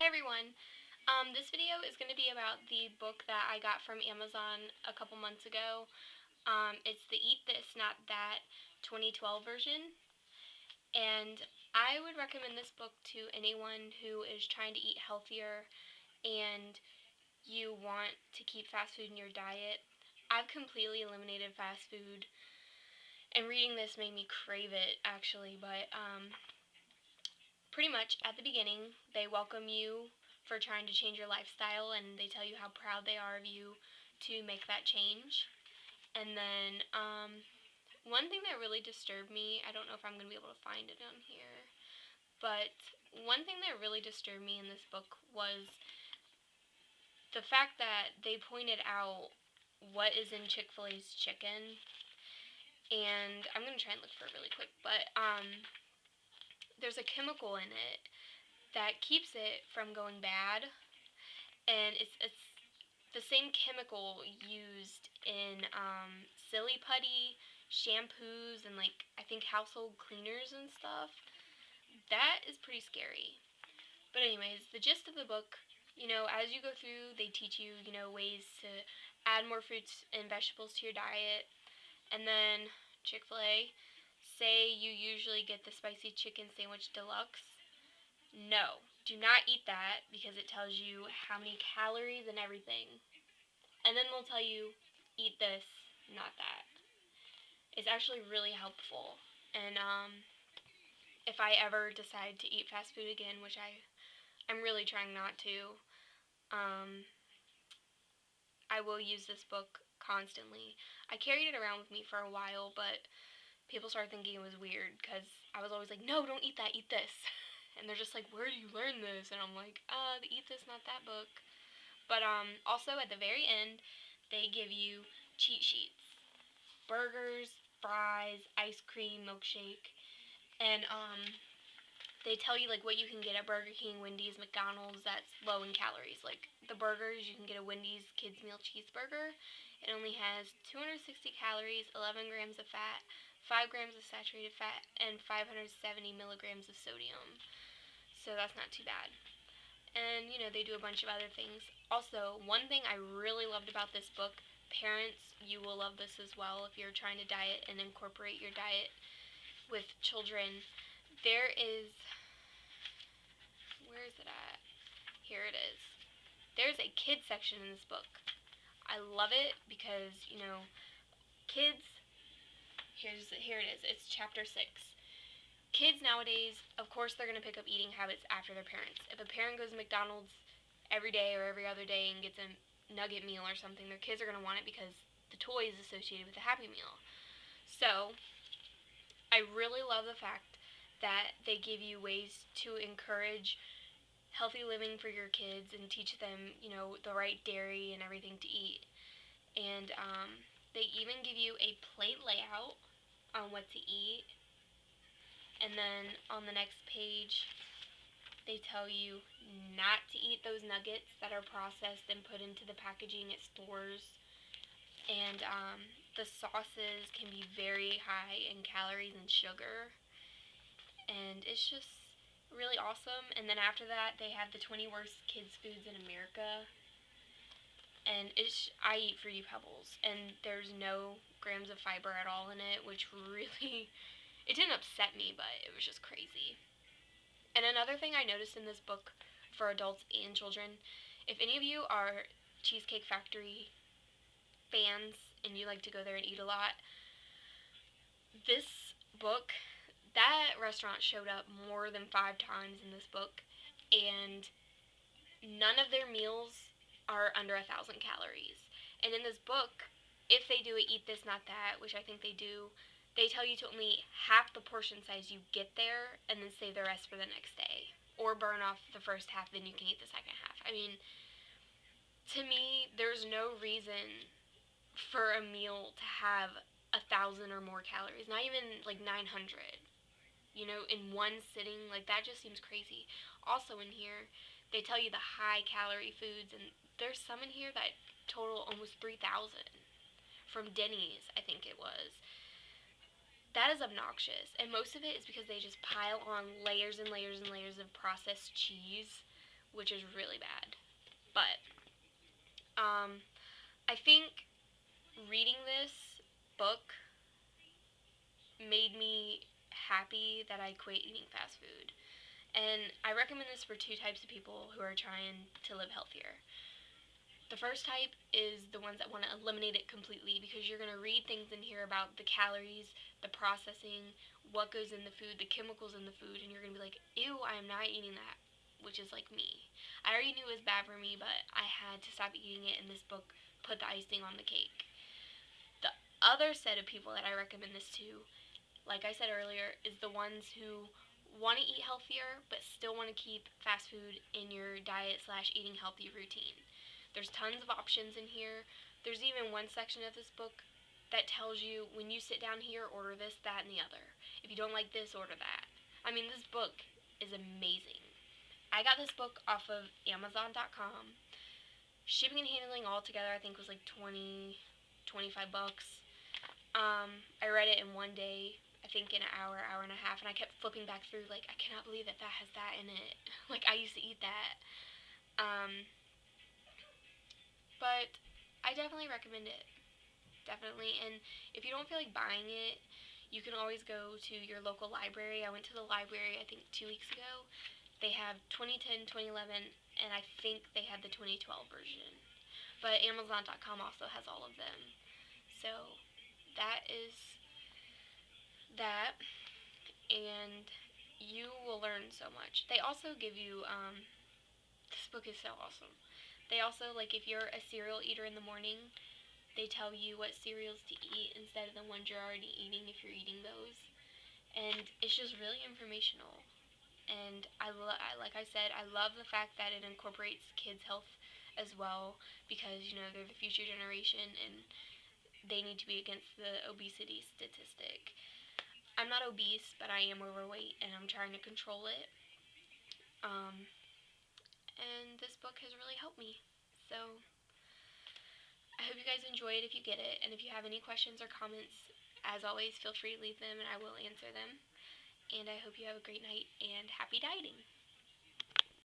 everyone. This video is going to be about the book that I got from Amazon a couple months ago. It's the Eat This, Not That 2012 version. And I would recommend this book to anyone who is trying to eat healthier and you want to keep fast food in your diet. I've completely eliminated fast food, and reading this made me crave it, actually, but pretty much at the beginning, they welcome you for trying to change your lifestyle, and they tell you how proud they are of you to make that change. And then, one thing that really disturbed me, I don't know if I'm going to be able to find it on here, but one thing that really disturbed me in this book was the fact that they pointed out what is in Chick-fil-A's chicken. And I'm going to try and look for it really quick, but there's a chemical in it that keeps it from going bad, and it's the same chemical used in silly putty, shampoos, and I think household cleaners and stuff. That is pretty scary. But anyways, the gist of the book, as you go through, they teach you, ways to add more fruits and vegetables to your diet. And then Chick-fil-A, say you usually get the spicy chicken sandwich deluxe. No, do not eat that because it tells you how many calories and everything. And then they'll tell you, eat this, not that. It's actually really helpful. And if I ever decide to eat fast food again, which I'm really trying not to, I will use this book constantly. I carried it around with me for a while, but people started thinking it was weird because I was always like, no, don't eat that, eat this. And they're just like, where do you learn this? And I'm like, the Eat This, Not That book. But also at the very end, they give you cheat sheets. Burgers, fries, ice cream, milkshake. And they tell you what you can get at Burger King, Wendy's, McDonald's that's low in calories. Like the burgers, you can get a Wendy's Kids Meal Cheeseburger. It only has 260 calories, 11 grams of fat, 5 grams of saturated fat, and 570 milligrams of sodium. So that's not too bad. And, they do a bunch of other things. Also, one thing I really loved about this book, parents, you will love this as well if you're trying to diet and incorporate your diet with children. There is, where is it at? Here it is. There's a kids section in this book. I love it because, kids, here it is. It's chapter 6. Kids nowadays, of course, they're going to pick up eating habits after their parents. If a parent goes to McDonald's every day or every other day and gets a nugget meal or something, their kids are going to want it because the toy is associated with the Happy Meal. So, I really love the fact that they give you ways to encourage healthy living for your kids and teach them, the right dairy and everything to eat. And they even give you a plate layout on what to eat. And then on the next page, they tell you not to eat those nuggets that are processed and put into the packaging at stores. And the sauces can be very high in calories and sugar. And it's just really awesome. And then after that, they have the 20 worst kids' foods in America. And I eat Fruity Pebbles, and there's no grams of fiber at all in it, which really, it didn't upset me, but it was just crazy. And another thing I noticed in this book for adults and children, if any of you are Cheesecake Factory fans and you like to go there and eat a lot, this book, that restaurant showed up more than 5 times in this book, and none of their meals are under 1,000 calories. And in this book, if they do a Eat This, Not That, which I think they do, they tell you to only half the portion size you get there and then save the rest for the next day. Or burn off the first half, then you can eat the second half. I mean, to me, there's no reason for a meal to have 1,000 or more calories. Not even 900. In one sitting. That just seems crazy. Also in here, they tell you the high calorie foods, and there's some in here that total almost 3,000 from Denny's, I think it was. That is obnoxious, and most of it is because they just pile on layers and layers and layers of processed cheese, which is really bad. But I think reading this book made me happy that I quit eating fast food. And I recommend this for two types of people who are trying to live healthier. The first type is the ones that want to eliminate it completely, because you're going to read things in here about the calories, the processing, what goes in the food, the chemicals in the food, and you're going to be like, ew, I am not eating that, which is like me. I already knew it was bad for me, but I had to stop eating it, and this book put the icing on the cake. The other set of people that I recommend this to, like I said earlier, is the ones who want to eat healthier but still want to keep fast food in your diet slash eating healthy routine. There's tons of options in here. There's even one section of this book that tells you, when you sit down here, order this, that, and the other. If you don't like this, order that. I mean, this book is amazing. I got this book off of Amazon.com. Shipping and handling all together, I think, was like $25. I read it in one day, I think in an hour, hour and a half, and I kept flipping back through, like, I cannot believe that that has that in it. Like, I used to eat that. But I definitely recommend it. Definitely. And if you don't feel like buying it, you can always go to your local library. I went to the library, I think, 2 weeks ago. They have 2010, 2011, and I think they had the 2012 version. But Amazon.com also has all of them. So that is that. And you will learn so much. They also give you, this book is so awesome. They also, like, if you're a cereal eater in the morning, they tell you what cereals to eat instead of the ones you're already eating if you're eating those. And it's just really informational. And like I said, I love the fact that it incorporates kids' health as well, because, you know, they're the future generation and they need to be against the obesity statistic. I'm not obese, but I am overweight and I'm trying to control it. And this book has really helped me. So I hope you guys enjoy it if you get it. And if you have any questions or comments, as always, feel free to leave them and I will answer them. And I hope you have a great night and happy dieting.